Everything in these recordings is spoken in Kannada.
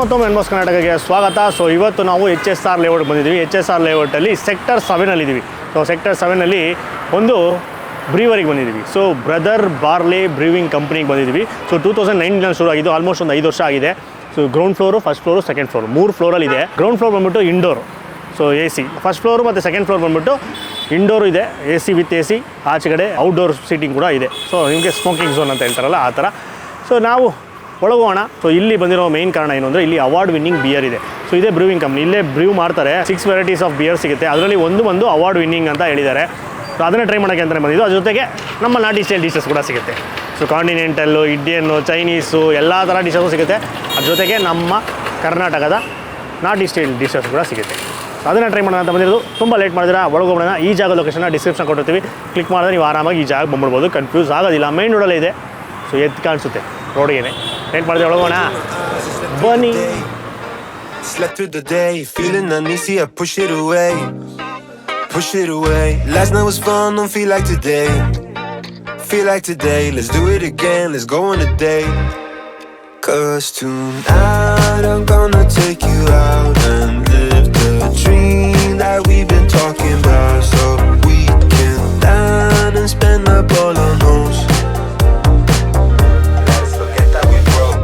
ಮತ್ತೊಮ್ಮೆ ಎನ್ಬಾಸ್ ಕರ್ನಾಟಕಕ್ಕೆ ಸ್ವಾಗತ. ಸೊ ಇವತ್ತು ನಾವು HSR ಲೇಔಟ್ ಬಂದಿದ್ದೀವಿ. HSR ಲೇಔಟಲ್ಲಿ ಸೆಕ್ಟರ್ 7ನಲ್ಲಿದ್ದೀವಿ. ಸೊ ಸೆಕ್ಟರ್ 7ನಲ್ಲಿ ಒಂದು ಬ್ರೀವರಿಗೆ ಬಂದಿದ್ದೀವಿ. ಸೊ ಬ್ರದರ್ ಬಾರ್ಲೆ ಬ್ರೀವಿಂಗ್ ಕಂಪ್ನಿಗೆ ಬಂದಿದ್ದೀವಿ. ಸೊ 2009 ಶುರು ಆಗಿದ್ದು, ಆಲ್ಮೋಸ್ಟ್ ಒಂದು 5 ವರ್ಷ ಆಗಿದೆ. So ground floor, first floor, second floor, 3 ಫ್ಲೋರಲ್ಲಿದೆ. ಗ್ರೌಂಡ್ ಫ್ಲೋರ್ ಬಂದುಬಿಟ್ಟು indoor, so AC. First floor ಮತ್ತು ಸೆಕೆಂಡ್ ಫ್ಲೋರ್ ಬಂದುಬಿಟ್ಟು ಇಂಡೋರು ಇದೆ, AC ವಿತ್ AC. ಆಚೆ ಕಡೆ ಔಟ್ಡೋರ್ ಸೀಟಿಂಗ್ ಕೂಡ ಇದೆ. ಸೊ ನಿಮಗೆ ಸ್ಮೋಕಿಂಗ್ ಝೋನ್ ಅಂತ ಹೇಳ್ತಾರಲ್ಲ ಆ ಥರ. ಸೊ ನಾವು ಒಳಗೋಣ. ಸೊ ಇಲ್ಲಿ ಬಂದಿರೋ ಮೇನ್ ಕಾರಣ ಏನು ಅಂದರೆ, ಇಲ್ಲಿ ಅವಾರ್ಡ್ ವಿನ್ನಿಂಗ್ ಬಿಯರ್ ಇದೆ. ಸೊ ಇದೇ ಬ್ರೂವಿಂಗ್ ಕಂಪ್ನಿ, ಇಲ್ಲೇ ಬ್ರೀವ್ ಮಾಡ್ತಾರೆ. 6 ವೆರೈಟೀಸ್ ಆಫ್ ಬಿಯರ್ ಸಿಗುತ್ತೆ. ಅದರಲ್ಲಿ ಒಂದು ಅವಾರ್ಡ್ ವಿನ್ನಿಂಗ್ ಅಂತ ಹೇಳಿದ್ದಾರೆ. ಸೊ ಅದನ್ನೇ ಟ್ರೈ ಮಾಡೋಕ್ಕೆ ಅಂತಲೇ ಬಂದಿದ್ದು. ಅದ್ರ ಜೊತೆಗೆ ನಮ್ಮ ನಾಟಿ ಸ್ಟೈಲ್ ಡಿಶಸ್ ಕೂಡ ಸಿಗುತ್ತೆ. ಸೊ ಕಾಂಟಿನೆಂಟಲ್ಲು, ಇಂಡಿಯನ್ನು, ಚೈನೀಸು ಎಲ್ಲ ಥರ ಡಿಶಸ್ಸು ಸಿಗುತ್ತೆ. ಅದ್ರ ಜೊತೆಗೆ ನಮ್ಮ ಕರ್ನಾಟಕದ ನಾಟಿ ಸ್ಟೈಲ್ ಡಿಶಸ್ ಕೂಡ ಸಿಗುತ್ತೆ. ಸೊ ಅದನ್ನು ಟ್ರೈ ಮಾಡೋಣ ಅಂತ ಬಂದಿರೋದು. ತುಂಬ ಲೇಟ್ ಮಾಡಿದ್ರೆ ಒಳಗೋಗೋಣ. ಈ ಜಾಗ ಲೊಕೇಶನ್ನ ಡಿಸ್ಕ್ರಿಪ್ಷನ್ ಕೊಟ್ಟಿರ್ತೀವಿ. ಕ್ಲಿಕ್ ಮಾಡಿದ್ರೆ ನೀವು ಆರಾಮಾಗಿ ಈ ಜಾಗ ಬಂದ್ಬಿಡ್ಬೋದು. ಕನ್ಫ್ಯೂಸ್ ಆಗೋದಿಲ್ಲ. ಮೇನ್ ರೋಡಲ್ಲೇ ಇದೆ. ಸೊ ಎದ್ದು ಕಾಣಿಸುತ್ತೆ ರೋಡಿಗೆ. ಲೇಟ್ ಮಾಡಿದ್ರೆ ಒಳಗೋಣ ಬನ್ನಿ. Slept through the day, feeling uneasy, I push it away. Last night was fun, don't feel like today. Let's do it again, let's go on a date. 'Cause tonight I'm gonna take you out and live the dream that we've been talking about. So we can dine and spend up all our notes. Let's forget that we broke.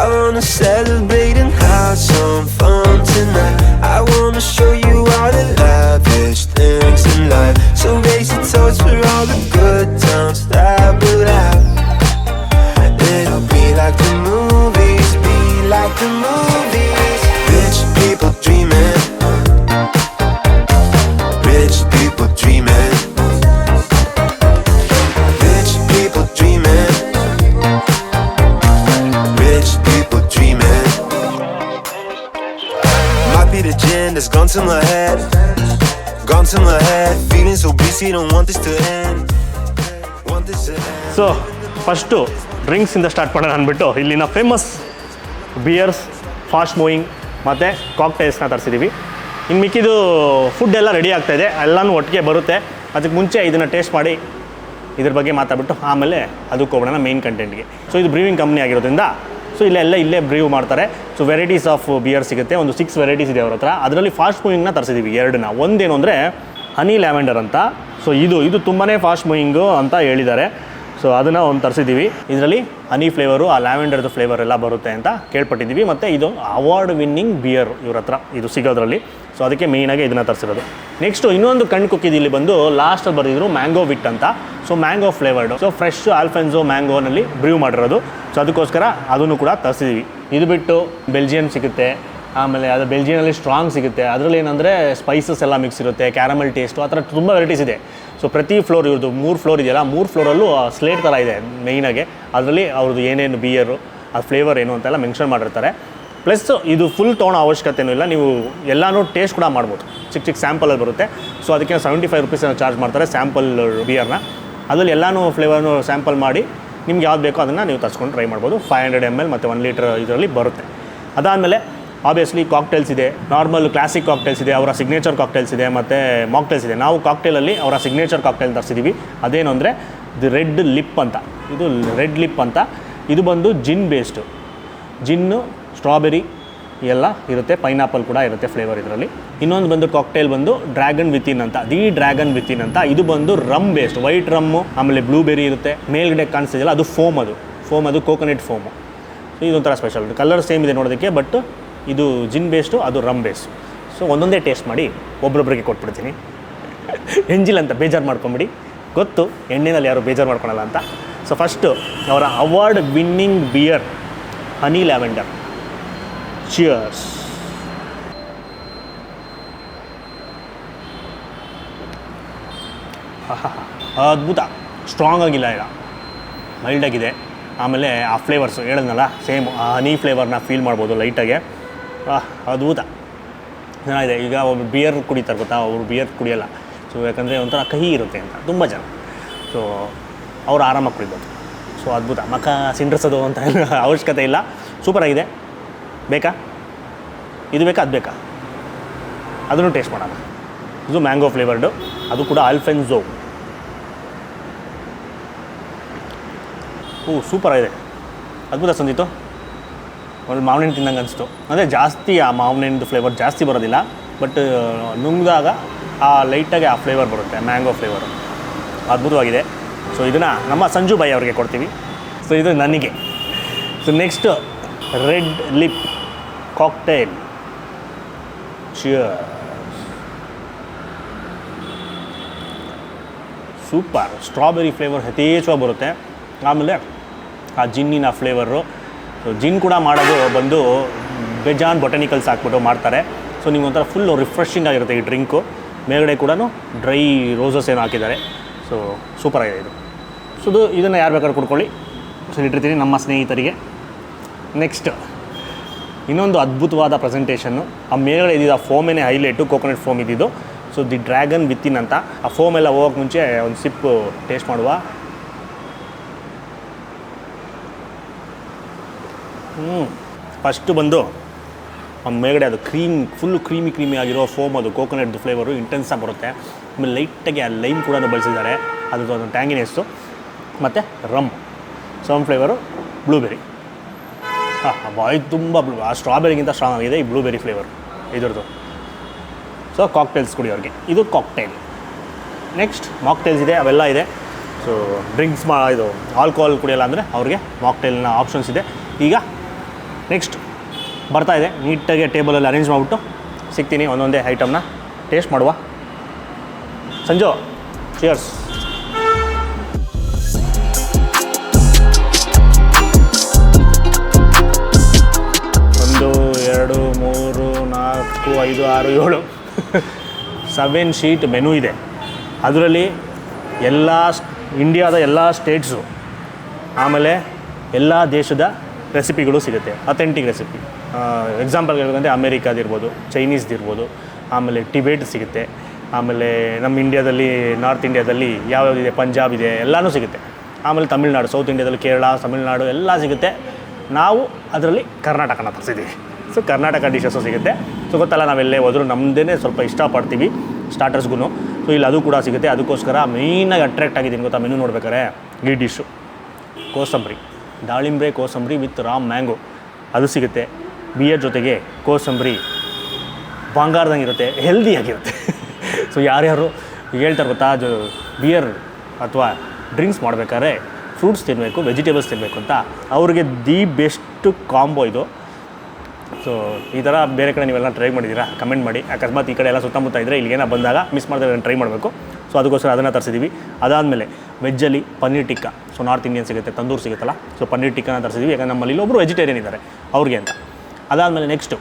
I wanna celebrate and have some fun tonight. I wanna show you all the lavish things in life. So raise your toast for all the good times that we'll have. It'll be like the movies, be like the movies. Rich people dreaming, rich people dreaming, rich people dreaming, rich people dreaming. Might be the gin that's gone to my head, feeling so busy, don't want this to end, want this to end. So first ಡ್ರಿಂಕ್ಸಿಂದ ಸ್ಟಾರ್ಟ್ ಮಾಡೋಣ ಅಂದ್ಬಿಟ್ಟು ಇಲ್ಲಿನ ಫೇಮಸ್ ಬಿಯರ್ಸ್, ಫಾಸ್ಟ್ ಮೂವಿಂಗ್ ಮತ್ತು ಕಾಕ್ಟೈಲ್ಸ್ನ ತರಿಸಿದ್ದೀವಿ. ಇನ್ನು ಮಿಕ್ಕಿದು ಫುಡ್ ಎಲ್ಲ ರೆಡಿ ಆಗ್ತಾಯಿದೆ, ಎಲ್ಲನೂ ಒಟ್ಟಿಗೆ ಬರುತ್ತೆ. ಅದಕ್ಕೆ ಮುಂಚೆ ಇದನ್ನು ಟೇಸ್ಟ್ ಮಾಡಿ ಇದ್ರ ಬಗ್ಗೆ ಮಾತಾಡ್ಬಿಟ್ಟು ಆಮೇಲೆ ಅದಕ್ಕೆ ಹೋಗೋಣ ಮೇನ್ ಕಂಟೆಂಟ್ಗೆ. ಸೊ ಇದು ಬ್ರೀವಿಂಗ್ ಕಂಪ್ನಿ ಆಗಿರೋದ್ರಿಂದ ಸೊ ಇಲ್ಲೇ ಬ್ರೀವ್ ಮಾಡ್ತಾರೆ. ಸೊ ವೆರೈಟೀಸ್ ಆಫ್ ಬಿಯರ್ ಸಿಗುತ್ತೆ. ಒಂದು 6 ವೆರೈಟೀಸ್ ಇದೆ ಅವ್ರ ಹತ್ರ. ಅದರಲ್ಲಿ ಫಾಸ್ಟ್ ಮೂವಿಂಗ್ನ ತರಿಸಿದ್ದೀವಿ 2ನ. ಒಂದೇನು ಅಂದರೆ ಹನಿ ಲ್ಯಾವೆಂಡರ್ ಅಂತ. ಸೊ ಇದು ತುಂಬಾ ಫಾಸ್ಟ್ ಮೂವಿಂಗು ಅಂತ ಹೇಳಿದ್ದಾರೆ. ಸೊ ಅದನ್ನು ಒಂದು ತರಿಸಿದ್ದೀವಿ. ಇದರಲ್ಲಿ ಹನಿ ಫ್ಲೇವರು, ಆ ಲ್ಯಾವೆಂಡರ್ದು ಫ್ಲೇವರ್ ಎಲ್ಲ ಬರುತ್ತೆ ಅಂತ ಕೇಳ್ಪಟ್ಟಿದ್ದೀವಿ. ಮತ್ತು ಇದು ಅವಾರ್ಡ್ ವಿನ್ನಿಂಗ್ ಬಿಯರ್ ಇವ್ರ ಹತ್ರ ಇದು ಸಿಗೋದ್ರಲ್ಲಿ. ಸೊ ಅದಕ್ಕೆ ಮೇಯ್ನಾಗಿ ಇದನ್ನು ತರಿಸಿರೋದು. ನೆಕ್ಸ್ಟು ಇನ್ನೊಂದು ಕಣ್ಣು ಕುಕ್ಕಿದ್ದು ಇಲ್ಲಿ ಬಂದು ಲಾಸ್ಟಲ್ಲಿ ಬರೆದಿದ್ರು ಮ್ಯಾಂಗೋ ವಿಟ್ ಅಂತ. So mango flavoured, so fresh Alphonso ಮ್ಯಾಂಗೋನಲ್ಲಿ ಬ್ರೀವ್ ಮಾಡಿರೋದು. ಸೊ ಅದಕ್ಕೋಸ್ಕರ ಅದನ್ನು ಕೂಡ ತರಿಸಿದ್ದೀವಿ. ಇದು ಬಿಟ್ಟು ಬೆಲ್ಜಿಯನ್ ಸಿಗುತ್ತೆ, ಆಮೇಲೆ ಅದು ಬೆಲ್ಜಿಯನಲ್ಲಿ ಸ್ಟ್ರಾಂಗ್ ಸಿಗುತ್ತೆ. ಅದರಲ್ಲಿ ಏನಂದರೆ ಸ್ಪೈಸಸ್ ಎಲ್ಲ ಮಿಕ್ಸ್ ಇರುತ್ತೆ, ಕ್ಯಾರಮಲ್ ಟೇಸ್ಟು, ಆ ಥರ ತುಂಬ ವೆರೈಟೀಸ್ ಇದೆ. ಸೊ ಪ್ರತಿ ಫ್ಲೋರ್ ಇವ್ರದ್ದು 3 ಫ್ಲೋರ್ ಇದೆಯಲ್ಲ, 3 ಫ್ಲೋರಲ್ಲೂ ಸ್ಲೇಟ್ ಥರ ಇದೆ ಮೇಯ್ನಾಗೆ. ಅದರಲ್ಲಿ ಅವ್ರದ್ದು ಏನೇನು ಬಿಯರು, ಆ ಫ್ಲೇವರ್ ಏನು ಅಂತೆಲ್ಲ ಮೆನ್ಷನ್ ಮಾಡಿರ್ತಾರೆ. ಪ್ಲಸ್ ಇದು ಫುಲ್ ತೊಗೊಳ್ಳೋ ಅವಶ್ಯಕತೆಯೂ ಇಲ್ಲ, ನೀವು ಎಲ್ಲನೂ ಟೇಸ್ಟ್ ಕೂಡ ಮಾಡ್ಬೋದು. ಚಿಕ್ಕ ಸ್ಯಾಂಪಲಲ್ಲಿ ಬರುತ್ತೆ. ಸೊ ಅದಕ್ಕೆ 75 ರೂಪೀಸ್ ಚಾರ್ಜ್ ಮಾಡ್ತಾರೆ ಸ್ಯಾಂಪಲ್ ಬಿಯರ್ನ. ಅದರಲ್ಲಿ ಎಲ್ಲನೂ ಫ್ಲೇವರ್ನು ಸ್ಯಾಂಪಲ್ ಮಾಡಿ ನಿಮ್ಗೆ ಯಾವ್ದು ಬೇಕೋ ಅದನ್ನು ನೀವು ತರಿಸ್ಕೊಂಡು ಟ್ರೈ ಮಾಡ್ಬೋದು. 500 ml ಮತ್ತು 1 ಲೀಟ್ರ್ ಇದರಲ್ಲಿ ಬರುತ್ತೆ. ಅದಾದಮೇಲೆ ಆಬ್ವಿಯಸ್ಲಿ ಕಾಕ್ಟೇಲ್ಸ್ ಇದೆ, ನಾರ್ಮಲ್ ಕ್ಲಾಸಿಕ್ ಕಾಕ್ಟೇಲ್ಸ್ ಇದೆ, ಅವರ ಸಿಗ್ನೇಚರ್ ಕಾಕ್ಟೇಲ್ಸ್ ಇದೆ, ಮತ್ತು ಮಾಕ್ಟೇಲ್ಸ್ ಇದೆ. ನಾವು ಕಾಕ್ಟೇಲಲ್ಲಿ ಅವರ ಸಿಗ್ನೇಚರ್ ಕಾಕ್ಟೇಲ್ ತರಿಸಿದ್ದೀವಿ. ಅದೇನು ಅಂದರೆ ಇದು ರೆಡ್ ಲಿಪ್ ಅಂತ. ಇದು ರೆಡ್ ಲಿಪ್ ಅಂತ. ಇದು ಬಂದು ಜಿನ್ ಬೇಸ್ಡು, ಜಿನ್ನು, ಸ್ಟ್ರಾಬೆರಿ ಎಲ್ಲ ಇರುತ್ತೆ, ಪೈನಾಪಲ್ ಕೂಡ ಇರುತ್ತೆ ಫ್ಲೇವರ್ ಇದರಲ್ಲಿ. ಇನ್ನೊಂದು ಬಂದು ಕಾಕ್ಟೇಲ್ ಬಂದು ಡ್ರ್ಯಾಗನ್ ವಿತಿನ್ ಅಂತ, ದಿ ಡ್ರ್ಯಾಗನ್ ವಿತಿನ್ ಅಂತ. ಇದು ಬಂದು ರಮ್ ಬೇಸ್ಡ್, ವೈಟ್ ರಮ್ಮು, ಆಮೇಲೆ ಬ್ಲೂಬೆರಿ ಇರುತ್ತೆ. ಮೇಲ್ಗಡೆ ಕಾಣಿಸ್ತಿದೆಯಲ್ಲ ಅದು ಫೋಮ್, ಅದು ಕೋಕೋನಟ್ ಫೋಮು. ಇದೊಂಥರ ಸ್ಪೆಷಲ್. ಕಲರ್ ಸೇಮ್ ಇದೆ ನೋಡೋದಕ್ಕೆ, ಬಟ್ ಇದು ಜಿನ್ ಬೇಸ್ಡು, ಅದು ರಮ್ ಬೇಸ್ಡು. ಸೊ ಒಂದೊಂದೇ ಟೇಸ್ಟ್ ಮಾಡಿ ಒಬ್ರೊಬ್ರಿಗೆ ಕೊಟ್ಬಿಡ್ತೀನಿ. ಎಂಜಿಲ್ ಅಂತ ಬೇಜಾರು ಮಾಡ್ಕೊಂಬಿಡಿ, ಗೊತ್ತು ಎಣ್ಣೆನಲ್ಲಿ ಯಾರು ಬೇಜಾರು ಮಾಡ್ಕೊಳಲ್ಲ ಅಂತ. ಸೊ ಫಸ್ಟು ಅವರ ಅವಾರ್ಡ್ ವಿನ್ನಿಂಗ್ ಬಿಯರ್ ಹನಿ ಲ್ಯಾವೆಂಡರ್. ಚಿಯರ್ಸ್. ಅದ್ಭುತ. ಸ್ಟ್ರಾಂಗ್ ಆಗಿಲ್ಲ, ಇಲ್ಲ ಮೈಲ್ಡಾಗಿದೆ. ಆಮೇಲೆ ಆ ಫ್ಲೇವರ್ಸು ಹೇಳಿದ್ನಲ್ಲ ಸೇಮ್ ಆ ಹನಿ ಫ್ಲೇವರ್ನ ಫೀಲ್ ಮಾಡ್ಬೋದು ಲೈಟಾಗೆ. ಅದ್ಭುತ ಚೆನ್ನಾಗಿದೆ. ಈಗ ಒಬ್ಬರು ಬಿಯರ್ ಕುಡಿತಾರೆ ಗೊತ್ತಾ, ಅವರು ಬಿಯರ್ ಕುಡಿಯೋಲ್ಲ. ಸೊ ಯಾಕಂದರೆ ಒಂಥರ ಕಹಿ ಇರುತ್ತೆ ಅಂತ ತುಂಬ ಜನ. ಸೊ ಅವ್ರು ಆರಾಮಾಗಿ ಕುಡಿಬೋದು. ಸೊ ಅದ್ಭುತ. ಮಖ ಸಿಂಡ್ರಿಸೋದು ಅಂತ ಅವಶ್ಯಕತೆ ಇಲ್ಲ. ಸೂಪರಾಗಿದೆ. ಬೇಕಾ? ಇದು ಬೇಕಾ, ಅದು ಬೇಕಾ? ಅದನ್ನು ಟೇಸ್ಟ್ ಮಾಡೋಣ. ಇದು ಮ್ಯಾಂಗೋ ಫ್ಲೇವರ್ಡು, ಅದು ಕೂಡ ಆಲ್ಫೆನ್ಸೋ. ಸೂಪರಾಗಿದೆ. ಅದ್ಭುತ ಸಂದಿತ್ತು. ಒಂದು ಮಾವಿನ ಹಣ್ಣು ತಿನ್ನಂಗೆ ಅನಿಸ್ತು. ಅಂದರೆ ಜಾಸ್ತಿ ಆ ಮಾವಿನ ಹಣ್ಣು ಫ್ಲೇವರ್ ಜಾಸ್ತಿ ಬರೋದಿಲ್ಲ, ಬಟ್ ನುಂಗಿದಾಗ ಆ ಲೈಟಾಗಿ ಆ ಫ್ಲೇವರ್ ಬರುತ್ತೆ, ಮ್ಯಾಂಗೋ ಫ್ಲೇವರು ಅದ್ಭುತವಾಗಿದೆ. ಸೊ ಇದನ್ನು ನಮ್ಮ ಸಂಜು ಬಾಯಿ ಅವ್ರಿಗೆ ಕೊಡ್ತೀವಿ. ಸೊ ಇದು ನನಗೆ. So next red lip cocktail. Cheers. Super. Strawberry flavour ಯಥೇಚ್ಛವಾಗಿ ಬರುತ್ತೆ. ಆಮೇಲೆ ಆ ಜಿನ್ನಿನ ಫ್ಲೇವರು. ಸೊ ಜಿನ್ ಕೂಡ ಮಾಡೋದು ಬಂದು ಬೇಜಾನ್ ಬೊಟಾನಿಕಲ್ಸ್ ಹಾಕ್ಬಿಟ್ಟು ಮಾಡ್ತಾರೆ. ಸೊ ನೀವು ಒಂಥರ ಫುಲ್ಲು ರಿಫ್ರೆಶಿಂಗ್ ಆಗಿರುತ್ತೆ ಈ ಡ್ರಿಂಕು. ಮೇಲ್ಗಡೆ ಕೂಡ ಡ್ರೈ ರೋಸಸ್ ಏನೋ ಹಾಕಿದ್ದಾರೆ. ಸೊ ಸೂಪರಾಗಿದೆ ಇದು. ಸೊ ಇದನ್ನು ಯಾರು ಬೇಕಾದ್ರೂ ಕುಡ್ಕೊಳ್ಳಿ. ಸೊ ಇಟ್ಟಿರ್ತೀನಿ ನಮ್ಮ ಸ್ನೇಹಿತರಿಗೆ. ನೆಕ್ಸ್ಟ್ ಇನ್ನೊಂದು ಅದ್ಭುತವಾದ ಪ್ರೆಸೆಂಟೇಷನ್ನು. ಆ ಮೇಲ್ಗಡೆ ಇದ್ದಿದ್ದು ಆ ಫೋಮೇನೆ ಹೈಲೈಟು, ಕೋಕೋನಟ್ ಫೋಮ್ ಇದ್ದಿದ್ದು. ಸೊ ದಿ ಡ್ರ್ಯಾಗನ್ ವಿತ್ತಿನ್ ಅಂತ. ಆ ಫೋಮ್ ಎಲ್ಲ ಹೋಗೋಕ್ಕೆ ಮುಂಚೆ ಒಂದು ಸಿಪ್ಪು ಟೇಸ್ಟ್ ಮಾಡುವ. ಫಸ್ಟು ಬಂದು ಆ ಮೇಲ್ಗಡೆ ಅದು ಫುಲ್ಲು ಕ್ರೀಮಿ ಆಗಿರೋ ಫೋಮ್, ಅದು ಕೋಕೋನಟ್ದು ಫ್ಲೇವರು ಇಂಟೆನ್ಸಾಗಿ ಬರುತ್ತೆ. ಆಮೇಲೆ ಲೈಟಾಗಿ ಆ ಲೈಮ್ ಕೂಡ ಬಳಸಿದ್ದಾರೆ, ಅದು ಒಂದು ಟ್ಯಾಂಗಿನೆಸ್ಸು. ಮತ್ತು ರಮ್ ಫ್ಲೇವರು, ಬ್ಲೂಬೆರಿ. ಬಾಯ್ ತುಂಬ ಆ ಸ್ಟ್ರಾಬೆರಿಗಿಂತ ಸ್ಟ್ರಾಂಗ್ ಆಗಿದೆ ಈ ಬ್ಲೂಬೆರಿ ಫ್ಲೇವರ್ ಇದ್ರದ್ದು. ಸೊ ಕಾಕ್ಟೇಲ್ಸ್ ಕುಡಿಯೋರಿಗೆ ಇದು ಕಾಕ್ಟೈಲ್. ನೆಕ್ಸ್ಟ್ ಮಾಕ್ಟೈಲ್ಸ್ ಇದೆ, ಅವೆಲ್ಲ ಇದೆ. ಸೊ ಡ್ರಿಂಕ್ಸ್ ಇದು ಆಲ್ಕೋಹಾಲ್ ಕುಡಿಯೋಲ್ಲ ಅಂದರೆ ಅವ್ರಿಗೆ ಮಾಕ್ಟೈಲ್ನ ಆಪ್ಷನ್ಸ್ ಇದೆ. ಈಗ ನೆಕ್ಸ್ಟ್ ಬರ್ತಾ ಇದೆ, ನೀಟಾಗಿ ಟೇಬಲಲ್ಲಿ ಅರೇಂಜ್ ಮಾಡಿಬಿಟ್ಟು ಸಿಗ್ತೀನಿ. ಒಂದೊಂದೇ ಐಟಮ್ನ ಟೇಸ್ಟ್ ಮಾಡುವ. ಸಂಜು, ಚಿಯರ್ಸ್. 1 2 3 4 5 6 7 7 ಶೀಟ್ ಮೆನು ಇದೆ. ಅದರಲ್ಲಿ ಇಂಡಿಯಾದ ಎಲ್ಲ ಸ್ಟೇಟ್ಸು, ಆಮೇಲೆ ಎಲ್ಲ ದೇಶದ ರೆಸಿಪಿಗಳು ಸಿಗುತ್ತೆ, ಅಥೆಂಟಿಕ್ ರೆಸಿಪಿ. ಎಕ್ಸಾಂಪಲ್ ಹೇಳ್ಬೇಕಂದ್ರೆ ಅಮೇರಿಕಾದಿರ್ಬೋದು, ಚೈನೀಸ್ದಿರ್ಬೋದು, ಆಮೇಲೆ ಟಿಬೇಟ್ ಸಿಗುತ್ತೆ. ಆಮೇಲೆ ನಮ್ಮ ಇಂಡಿಯಾದಲ್ಲಿ ನಾರ್ತ್ ಇಂಡಿಯಾದಲ್ಲಿ ಯಾವ್ಯಾವುದಿದೆ, ಪಂಜಾಬ್ ಇದೆ, ಎಲ್ಲನೂ ಸಿಗುತ್ತೆ. ಆಮೇಲೆ ತಮಿಳ್ನಾಡು, ಸೌತ್ ಇಂಡಿಯಾದಲ್ಲಿ ಕೇರಳ, ತಮಿಳ್ನಾಡು ಎಲ್ಲ ಸಿಗುತ್ತೆ. ನಾವು ಅದರಲ್ಲಿ ಕರ್ನಾಟಕನ ತರಿಸಿದ್ದೀವಿ. ಸೊ ಕರ್ನಾಟಕ ಡಿಶಸ್ಸು ಸಿಗುತ್ತೆ. ಸೊ ಗೊತ್ತಲ್ಲ, ನಾವೆಲ್ಲೇ ಹೋದರೂ ನಮ್ಮದೇ ಸ್ವಲ್ಪ ಇಷ್ಟಪಡ್ತೀವಿ ಸ್ಟಾರ್ಟರ್ಸ್ಗೂ. ಸೊ ಇಲ್ಲಿ ಅದು ಕೂಡ ಸಿಗುತ್ತೆ. ಅದಕ್ಕೋಸ್ಕರ ಮೇಯ್ನಾಗಿ ಅಟ್ರ್ಯಾಕ್ಟ್ ಆಗಿದ್ದೀನಿ ಗೊತ್ತಾ ಮೆನು ನೋಡ್ಬೇಕಾರೆ. ಈ ಡಿಶ್ಶು ಕೋಸಂಬರಿ, ದಾಳಿಂಬೆ ಕೋಸಂಬರಿ ವಿತ್ ರಾಮ್ ಮ್ಯಾಂಗೋ, ಅದು ಸಿಗುತ್ತೆ. ಬಿಯರ್ ಜೊತೆಗೆ ಕೋಸಂಬರಿ ಬಂಗಾರದಂಗೆ ಇರುತ್ತೆ, ಹೆಲ್ದಿಯಾಗಿರುತ್ತೆ. ಸೊ ಯಾರ್ಯಾರು ಹೇಳ್ತಾರೆ ಗೊತ್ತಾ, ಬಿಯರ್ ಅಥವಾ ಡ್ರಿಂಕ್ಸ್ ಮಾಡಬೇಕಾದ್ರೆ ಫ್ರೂಟ್ಸ್ ತಿನ್ನಬೇಕು, ವೆಜಿಟೇಬಲ್ಸ್ ತಿನ್ನಬೇಕು ಅಂತ, ಅವ್ರಿಗೆ ದಿ ಬೆಸ್ಟ್ ಕಾಂಬೋ ಇದು. ಸೊ ಈ ಥರ ಬೇರೆ ಕಡೆ ನೀವೆಲ್ಲ ಟ್ರೈ ಮಾಡಿದ್ದೀರಾ ಕಮೆಂಟ್ ಮಾಡಿ. ಅಕಸ್ಮಾತ್ ಈ ಕಡೆ ಎಲ್ಲ ಸುತ್ತಮುತ್ತ ಇದ್ದರೆ ಇಲ್ಲಿಗೇನ ಬಂದಾಗ ಮಿಸ್ ಮಾಡಿದ್ರೆ ಟ್ರೈ ಮಾಡಬೇಕು. ಸೊ ಅದಕ್ಕೋಸ್ಕರ ಅದನ್ನು ತರಿಸಿದ್ದೀವಿ. ಅದಾದಮೇಲೆ ವೆಜ್ಜಲ್ಲಿ paneer tikka. So north Indian ಸಿಗುತ್ತೆ, ತಂದೂರು ಸಿಗುತ್ತಲ್ಲ. ಸೊ ಪನ್ನೀರ್ ಟಿಕ್ಕಾನ ತರಿಸಿದ್ದೀವಿ, ಯಾಕಂದ್ರೆ ನಮ್ಮಲ್ಲಿ ಇಲ್ಲೊಬ್ಬರು ವೆಜಿಟೇರಿಯನ್ ಇದ್ದಾರೆ ಅವ್ರಿಗೆ ಅಂತ. ಅದಾದಮೇಲೆ ನೆಕ್ಸ್ಟು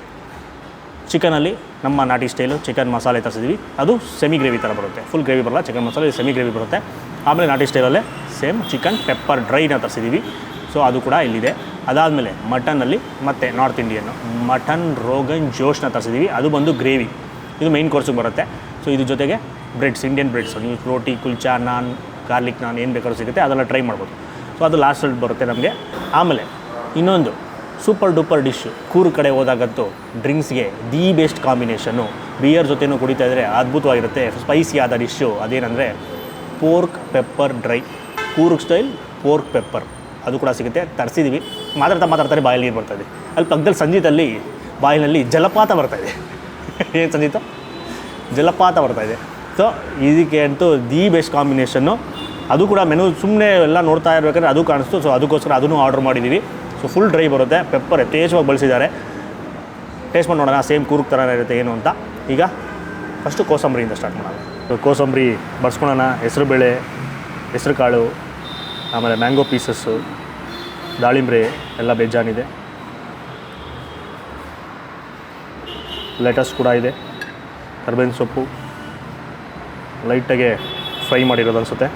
ಚಿಕನಲ್ಲಿ ನಮ್ಮ ನಾಟಿ ಸ್ಟೈಲು ಚಿಕನ್ ಮಸಾಲೆ ತರಿಸಿದ್ದೀವಿ. ಅದು ಸೆಮಿ ಗ್ರೇವಿ ಥರ ಬರುತ್ತೆ, ಫುಲ್ ಗ್ರೇವಿ ಬರಲ್ಲ. ಚಿಕನ್ ಮಸಾಲೆ ಸೆಮಿ ಗ್ರೇವಿ ಬರುತ್ತೆ. ಆಮೇಲೆ ನಾಟಿ ಸ್ಟೈಲಲ್ಲೇ same chicken pepper drain ತರಿಸಿದ್ದೀವಿ. So ಅದು ಕೂಡ ಇಲ್ಲಿದೆ. ಅದಾದಮೇಲೆ ಮಟನ್ನಲ್ಲಿ ಮತ್ತು north Indian mutton rogan Jyoshna ತರಿಸಿದ್ದೀವಿ. ಅದು ಬಂದು ಗ್ರೇವಿ, ಇದು ಮೈನ್ ಕೋರ್ಸಿಗೆ ಬರುತ್ತೆ. ಸೊ ಇದ್ರ ಜೊತೆಗೆ ಬ್ರೆಡ್ಸ್, ಇಂಡಿಯನ್ ಬ್ರೆಡ್ಸ್, ನೀವು ರೋಟಿ, ಕುಲ್ಚಾ, ನಾನ್, ಗಾರ್ಲಿಕ್ ನಾನ್ ಏನು ಬೇಕಾದ್ರೂ ಸಿಗುತ್ತೆ, ಅದೆಲ್ಲ ಟ್ರೈ ಮಾಡ್ಬೋದು. ಸೊ ಅದು ಲಾಸ್ಟಲ್ಲಿ ಬರುತ್ತೆ ನಮಗೆ. ಆಮೇಲೆ ಇನ್ನೊಂದು ಸೂಪರ್ ಡೂಪರ್ ಡಿಶ್ಶು, ಕೂರ್ಗ್ ಕಡೆ ಹೋದಾಗಂತೂ ಡ್ರಿಂಕ್ಸ್ಗೆ ದಿ ಬೆಸ್ಟ್ ಕಾಂಬಿನೇಷನ್ನು. ಬಿಯರ್ ಜೊತೆನೂ ಕುಡಿತಾ ಇದ್ದರೆ ಅದ್ಭುತವಾಗಿರುತ್ತೆ. ಸ್ಪೈಸಿ ಆದ ಡಿಶ್ಶು ಅದೇನೆಂದರೆ pork pepper dry, Coorg style pork pepper, ಅದು ಕೂಡ ಸಿಗುತ್ತೆ. ತರಿಸಿದ್ದೀವಿ. ಮಾತಾಡ್ತಾರೆ ಬಾಯಲ್ಲಿ ನೀರು ಬರ್ತಾಯಿದೆ. ಅಲ್ಲಿ ಪಕ್ಕದಲ್ಲಿ ಸಂಜೀತಲ್ಲಿ ಬಾಯಿನಲ್ಲಿ ಜಲಪಾತ ಬರ್ತಾಯಿದೆ. ಏನು ಸಂಜೀತ? ಜಲಪಾತ ಬರ್ತಾಯಿದೆ. ಸೊ ಇದಕ್ಕೆ ಅಂತೂ ದಿ ಬೆಸ್ಟ್ ಕಾಂಬಿನೇಷನ್ನು. ಅದು ಕೂಡ ಮೆನು ಸುಮ್ಮನೆ ಎಲ್ಲ ನೋಡ್ತಾ ಇರಬೇಕಾದ್ರೆ ಅದು ಕಾಣಿಸ್ತು. ಸೊ ಅದಕ್ಕೋಸ್ಕರ ಅದನ್ನು ಆರ್ಡ್ರ್ ಮಾಡಿದ್ದೀವಿ. ಸೊ ಫುಲ್ ಡ್ರೈ ಬರುತ್ತೆ, ಪೆಪ್ಪರ್ ಯಥೇಚ್ಛವಾಗಿ ಬಳಸಿದ್ದಾರೆ. ಟೇಸ್ಟ್ ಮಾಡಿ ನೋಡೋಣ ಸೇಮ್ ಕೂರ್ಗ್ ಥರ ಇರುತ್ತೆ ಏನು ಅಂತ. ಈಗ ಫಸ್ಟು ಕೋಸಂಬರಿಯಿಂದ ಸ್ಟಾರ್ಟ್ ಮಾಡೋಣ. ಸೊ ಕೋಸಂಬರಿ ಬಡ್ಸ್ಕೊಳ್ಳೋಣ. ಹೆಸರುಬೇಳೆ, ಹೆಸರು ಕಾಳು, ಆಮೇಲೆ ಮ್ಯಾಂಗೋ ಪೀಸಸ್ಸು, ದಾಳಿಂಬ್ರೆ ಎಲ್ಲ ಬೇಜಾನಿದೆ. ಲೆಟಸ್ ಕೂಡ ಇದೆ, ಕರ್ಬೇವಿನ ಸೊಪ್ಪು ಲೈಟಾಗೆ ಫ್ರೈ ಮಾಡಿರೋದು ಅನಿಸುತ್ತೆ.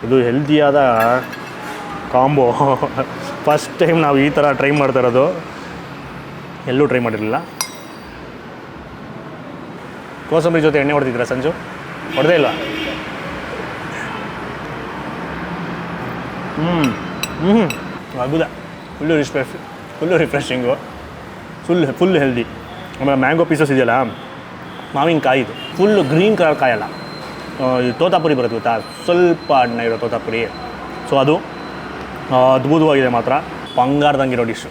ಇದು ಹೆಲ್ದಿಯಾದ ಕಾಂಬೋ. ಫಸ್ಟ್ ಟೈಮ್ ನಾವು ಈ ಥರ ಟ್ರೈ ಮಾಡ್ತಾ ಇರೋದು, ಎಲ್ಲೂ ಟ್ರೈ ಮಾಡಿರಲಿಲ್ಲ. ಕೋಸಂಬರಿ ಜೊತೆ ಎಣ್ಣೆ ಹೊಡೆದಿದ್ದೀರಾ ಸಂಜು? ಹೊಡೆದೇ ಇಲ್ಲ? ಅದ್ಭುತ. Full refreshing, full healthy. ಆಮೇಲೆ ಮ್ಯಾಂಗೋ ಪೀಸಸ್ ಇದೆಯಲ್ಲ, ಮಾವಿನಕಾಯಿ, ಇದು ಫುಲ್ಲು ಗ್ರೀನ್ ಕಲರ್ ಕಾಯಲ್ಲ. ಇದು ತೋತಾಪುರಿ ಬರುತ್ತೆ ಗೊತ್ತಾ, ಸ್ವಲ್ಪ ಹಣ್ಣು ಇರೋ ತೋತಾಪುರಿ. ಸೊ ಅದು ಅದ್ಭುತವಾಗಿದೆ ಮಾತ್ರ, ಬಂಗಾರದಂಗಿರೋ ಡಿಶ್ಶು.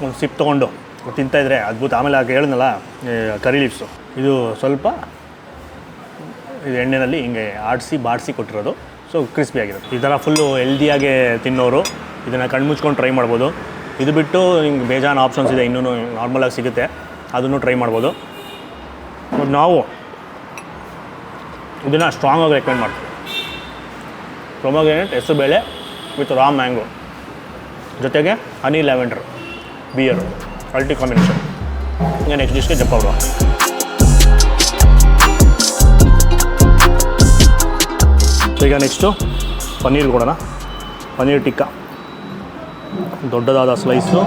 ಒಂದು ಸಿಪ್ ತೊಗೊಂಡು ತಿಂತಾಯಿದ್ರೆ ಅದ್ಭುತ. ಆಮೇಲೆ ಆಗ ಹೇಳಿದ್ನಲ್ಲ ಕರಿ ಲೀವ್ಸು, ಇದು ಸ್ವಲ್ಪ ಇದು ಎಣ್ಣೆಯಲ್ಲಿ ಹಿಂಗೆ ಬಾಡಿಸಿ ಕೊಟ್ಟಿರೋದು. ಸೊ ಕ್ರಿಸ್ಪಿಯಾಗಿರುತ್ತೆ. ಈ ಥರ ಫುಲ್ಲು ಹೆಲ್ದಿಯಾಗೆ ತಿನ್ನೋರು ಇದನ್ನು ಕಣ್ಣು ಮುಚ್ಕೊಂಡು ಟ್ರೈ ಮಾಡ್ಬೋದು. ಇದು ಬಿಟ್ಟು ಹಿಂಗೆ ಬೇಜಾನ್ ಆಪ್ಷನ್ಸ್ ಇದೆ, ಇನ್ನೂ ನಾರ್ಮಲಾಗಿ ಸಿಗುತ್ತೆ, ಅದನ್ನು ಟ್ರೈ ಮಾಡ್ಬೋದು. ನಾವು ಇದನ್ನು ಸ್ಟ್ರಾಂಗಾಗಿ ರೆಕಮೆಂಡ್ ಮಾಡ್ತೀವಿ. ಪ್ರೊಮೊಗ್ರಾನೇಟ್, ಹೆಸರುಬೇಳೆ ವಿತ್ ರಾ ಮ್ಯಾಂಗೋ ಜೊತೆಗೆ ಹನಿ ಲ್ಯಾವೆಂಡರ್ ಬಿಯರು, ಅಲ್ಟಿ ಕಾಂಬಿನೇಷನ್. ಈಗ ನೆಕ್ಸ್ಟ್ ಡಿಶ್ಗೆ ಜಂಪ್ ಮಾಡುವ. ಸೊ ಈಗ ನೆಕ್ಸ್ಟು ಪನ್ನೀರ್ ಕೊಡೋಣ. ಪನ್ನೀರ್ ಟಿಕ್ಕಾ ದೊಡ್ಡದಾದ ಸ್ಲೈಸು,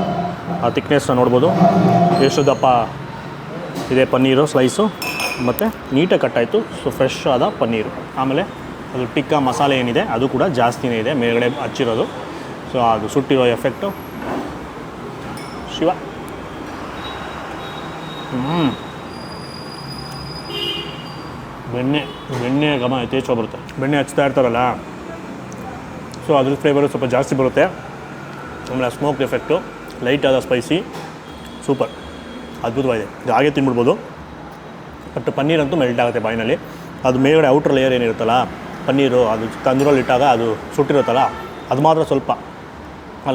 ಆ ತಿಕ್ನೆಸ್ನ ನೋಡ್ಬೋದು, ಎಷ್ಟು ದಪ್ಪ ಇದೆ ಪನ್ನೀರು ಸ್ಲೈಸು, ಮತ್ತು ನೀಟಾಗಿ ಕಟ್ಟಾಯಿತು. ಸೊ ಫ್ರೆಶ್ ಆದ ಪನ್ನೀರು. ಆಮೇಲೆ ಅದು ಟಿಕ್ಕಾ ಮಸಾಲೆ ಏನಿದೆ ಅದು ಕೂಡ ಜಾಸ್ತಿನೇ ಇದೆ ಮೇಲ್ಗಡೆ ಹಚ್ಚಿರೋದು. ಸೊ ಅದು ಸುಟ್ಟಿರೋ ಎಫೆಕ್ಟು ಶಿವ. ಬೆಣ್ಣೆ ಘಮ ಯಥೇಚ್ಛ ಬರುತ್ತೆ. ಬೆಣ್ಣೆ ಹಚ್ತಾ ಇರ್ತಾರಲ್ಲ, ಸೊ ಅದ್ರ ಫ್ಲೇವರು ಸ್ವಲ್ಪ ಜಾಸ್ತಿ ಬರುತ್ತೆ. ಆಮೇಲೆ ಸ್ಮೋಕ್ ಎಫೆಕ್ಟು, ಲೈಟ್ ಆದ ಸ್ಪೈಸಿ, ಸೂಪರ್, ಅದ್ಭುತವಾಗಿದೆ. ಇದು ಹಾಗೆ ತಿನ್ಬಿಡ್ಬೋದು. ಬಟ್ ಪನ್ನೀರ್ ಅಂತೂ ಮೆಲ್ಟ್ ಆಗುತ್ತೆ ಬಾಯಿನಲ್ಲಿ. ಅದು ಮೇಲ್ಗಡೆ ಔಟ್ರ್ ಲೇಯರ್ ಏನಿರುತ್ತಲ್ಲ ಪನ್ನೀರು, ಅದು ತಂದೂರಲ್ಲಿ ಇಟ್ಟಾಗ ಅದು ಸುಟ್ಟಿರುತ್ತಲ್ಲ, ಅದು ಮಾತ್ರ ಸ್ವಲ್ಪ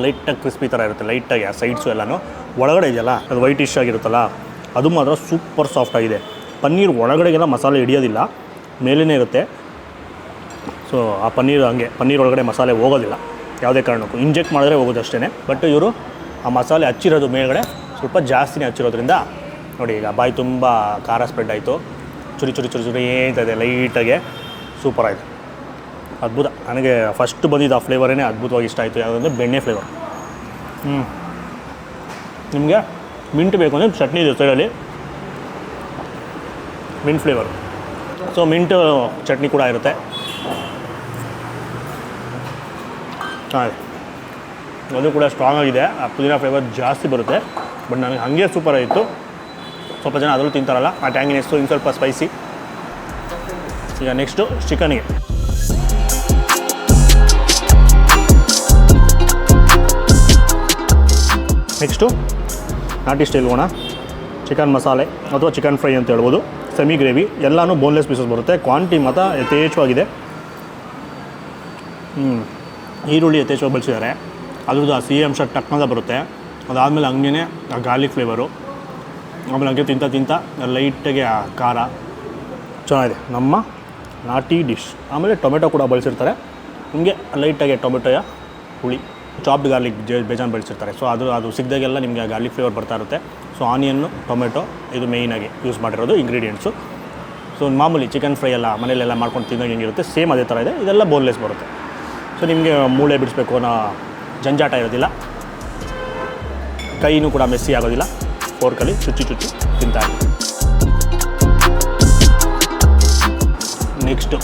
ಲೈಟಾಗಿ ಕ್ರಿಸ್ಪಿ ಥರ ಇರುತ್ತೆ. ಲೈಟಾಗಿ ಆ ಸೈಡ್ಸು ಎಲ್ಲನೂ. ಒಳಗಡೆ ಇದೆಯಲ್ಲ ಅದು ವೈಟಿಶ್ ಆಗಿರುತ್ತಲ್ಲ, ಅದು ಮಾತ್ರ ಸೂಪರ್ ಸಾಫ್ಟ್ ಆಗಿದೆ. ಪನ್ನೀರ್ ಒಳಗಡೆಗೆಲ್ಲ ಮಸಾಲೆ ಹಿಡಿಯೋದಿಲ್ಲ, ಮೇಲೇ ಇರುತ್ತೆ. ಸೊ ಆ ಪನ್ನೀರ್ ಹಂಗೆ, ಪನ್ನೀರ್ ಒಳಗಡೆ ಮಸಾಲೆ ಹೋಗೋದಿಲ್ಲ ಯಾವುದೇ ಕಾರಣಕ್ಕೂ. ಇಂಜೆಕ್ಟ್ ಮಾಡಿದ್ರೆ ಹೋಗೋದು ಅಷ್ಟೇ. ಬಟ್ ಇವರು ಆ ಮಸಾಲೆ ಹಚ್ಚಿರೋದು ಮೇಲ್ಗಡೆ ಸ್ವಲ್ಪ ಜಾಸ್ತಿನೇ ಹಚ್ಚಿರೋದ್ರಿಂದ ನೋಡಿ, ಈಗ ಬಾಯಿ ತುಂಬ ಖಾರ ಸ್ಪ್ರೆಡ್ ಆಯಿತು. ಚುರಿ ಏನಿದೆ ಲೈಟಾಗೆ, ಸೂಪರ್ ಆಯಿತು, ಅದ್ಭುತ. ನನಗೆ ಫಸ್ಟ್ ಬಂದಿದ್ದು ಆ ಫ್ಲೇವರೇ ಅದ್ಭುತವಾಗಿ ಇಷ್ಟ ಆಯಿತು. ಯಾವುದಂದ್ರೆ ಬೆಣ್ಣೆ ಫ್ಲೇವರ್. ನಿಮಗೆ ಮಿಂಟ್ ಬೇಕು ಅಂದರೆ ಚಟ್ನಿ ಇದೆ ಸೈಡಲ್ಲಿ, mint flavour. So mint chutney ಕೂಡ ಇರುತ್ತೆ. ಅದು ಕೂಡ ಸ್ಟ್ರಾಂಗ್ ಆಗಿದೆ. ಆ ಪುದೀನ ಫ್ಲೇವರ್ ಜಾಸ್ತಿ ಬರುತ್ತೆ. ಬಟ್ ನನಗೆ ಹಾಗೆ ಸೂಪರ್ ಆಗಿತ್ತು. ಸ್ವಲ್ಪ ಜನ ಅದರಲ್ಲೂ ತಿಂತಾರಲ್ಲ, ಆ ಟ್ಯಾಂಗಿನೆಸ್ಸು ಇನ್ನು ಸ್ವಲ್ಪ ಸ್ಪೈಸಿ. ಈಗ ನೆಕ್ಸ್ಟು ಚಿಕನ್ಗೆ. ನೆಕ್ಸ್ಟು ನಾಟಿ ಸ್ಟೈಲ್ ಹೋಗೋಣ. ಚಿಕನ್ ಮಸಾಲೆ ಅಥವಾ ಚಿಕನ್ ಫ್ರೈ ಅಂತ ಹೇಳ್ಬೋದು. ಸೆಮಿ ಗ್ರೇವಿ, ಎಲ್ಲನೂ ಬೋನ್ಲೆಸ್ ಪೀಸಸ್ ಬರುತ್ತೆ. ಕ್ವಾಂಟಿಟಿ ಮಾತ್ರ ಯಥೇಚ್ಛವಾಗಿದೆ. ಈರುಳ್ಳಿ ಯಥೇಚ್ಛವಾಗಿ ಬಳಸಿದ್ದಾರೆ. ಅದ್ರದ್ದು ಆ ಸಿಹಿ ಅಂಶ ಟಕ್ನದ ಬರುತ್ತೆ. ಅದಾದಮೇಲೆ ಹಂಗೇ ಆ ಗಾರ್ಲಿಕ್ ಫ್ಲೇವರು. ಆಮೇಲೆ ಹಂಗೆ ತಿಂತ ಲೈಟಾಗಿ ಆ ಖಾರ ಚೆನ್ನಾಗಿದೆ. ನಮ್ಮ ನಾಟಿ ಡಿಶ್. ಆಮೇಲೆ ಟೊಮೆಟೊ ಕೂಡ ಬಳಸಿರ್ತಾರೆ. ನಿಮಗೆ ಲೈಟಾಗಿ ಟೊಮೆಟೊಯ ಹುಳಿ, ಚಾಪ್ಡ್ ಗಾರ್ಲಿಕ್ ಬೇಜಾನ್ ಬಳಸಿರ್ತಾರೆ. ಸೊ ಅದು ಸಿಕ್ಕಿದಾಗೆಲ್ಲ ನಿಮಗೆ ಆ ಗಾರ್ಲಿಕ್ ಫ್ಲೇವರ್ ಬರ್ತಾ ಇರುತ್ತೆ. ಸೊ ಆನಿಯನ್ನು, ಟೊಮೆಟೊ ಇದು ಮೇಯ್ನಾಗಿ ಯೂಸ್ ಮಾಡಿರೋದು ಇಂಗ್ರೀಡಿಯೆಂಟ್ಸು. ಸೊ ಮಾಮೂಲಿ ಚಿಕನ್ ಫ್ರೈ ಎಲ್ಲ ಮನೇಲೆಲ್ಲ ಮಾಡ್ಕೊಂಡು ತಿಂದಾಗ ಹೆಂಗಿರುತ್ತೆ ಸೇಮ್ ಅದೇ ಥರ ಇದೆ. ಇದೆಲ್ಲ ಬೋನ್ಲೆಸ್ ಬರುತ್ತೆ. ಸೊ ನಿಮಗೆ ಮೂಳೆ ಬಿಡಿಸ್ಬೇಕು ಅನ್ನೋ ಜಂಜಾಟ ಇರೋದಿಲ್ಲ. ಕೈನೂ ಕೂಡ ಮೆಸ್ಸಿ ಆಗೋದಿಲ್ಲ. ಫೋರ್ಕಲ್ಲಿ ಚುಚ್ಚಿ ತಿಂತಾ ಇರ್ತೀವಿ. ನೆಕ್ಸ್ಟು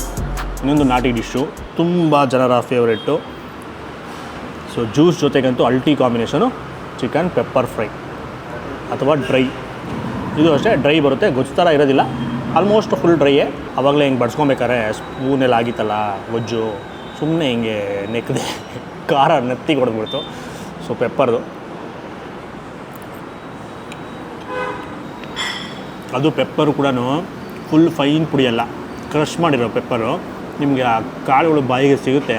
ಇನ್ನೊಂದು ನಾಟಿ ಡಿಶ್ಶು, ತುಂಬ ಜನರ ಫೇವ್ರೆಟ್ಟು. ಸೊ ಜ್ಯೂಸ್ ಜೊತೆಗಂತೂ ಅಲ್ಟಿ ಕಾಂಬಿನೇಷನು ಚಿಕನ್ ಪೆಪ್ಪರ್ ಫ್ರೈ ಅಥವಾ ಡ್ರೈ. ಇದು ಅಷ್ಟೇ ಡ್ರೈ ಬರುತ್ತೆ, ಗೊಜ್ಜು ಥರ ಇರೋದಿಲ್ಲ. ಆಲ್ಮೋಸ್ಟ್ ಫುಲ್ ಡ್ರೈಯೇ. ಆವಾಗಲೇ ಹಿಂಗೆ ಬಡ್ಸ್ಕೊಬೇಕಾರೆ ಸ್ಪೂನೆಲ್ಲ ಆಗಿತ್ತಲ್ಲ ಗೊಜ್ಜು, ಸುಮ್ಮನೆ ಹಿಂಗೆ ನೆಕ್ಕದೆ ಖಾರ ನೆತ್ತಿಗೆ ಹೊಡೆದ್ಬಿಡ್ತು. ಸೊ ಪೆಪ್ಪರ್ದು ಅದು ಪೆಪ್ಪರು ಕೂಡ ಫುಲ್ ಫೈನ್ ಪುಡಿಯಲ್ಲ, ಕ್ರಷ್ ಮಾಡಿರೋ ಪೆಪ್ಪರು. ನಿಮಗೆ ಆ ಕಾಳುಗಳು ಬಾಯಿಗೆ ಸಿಗುತ್ತೆ,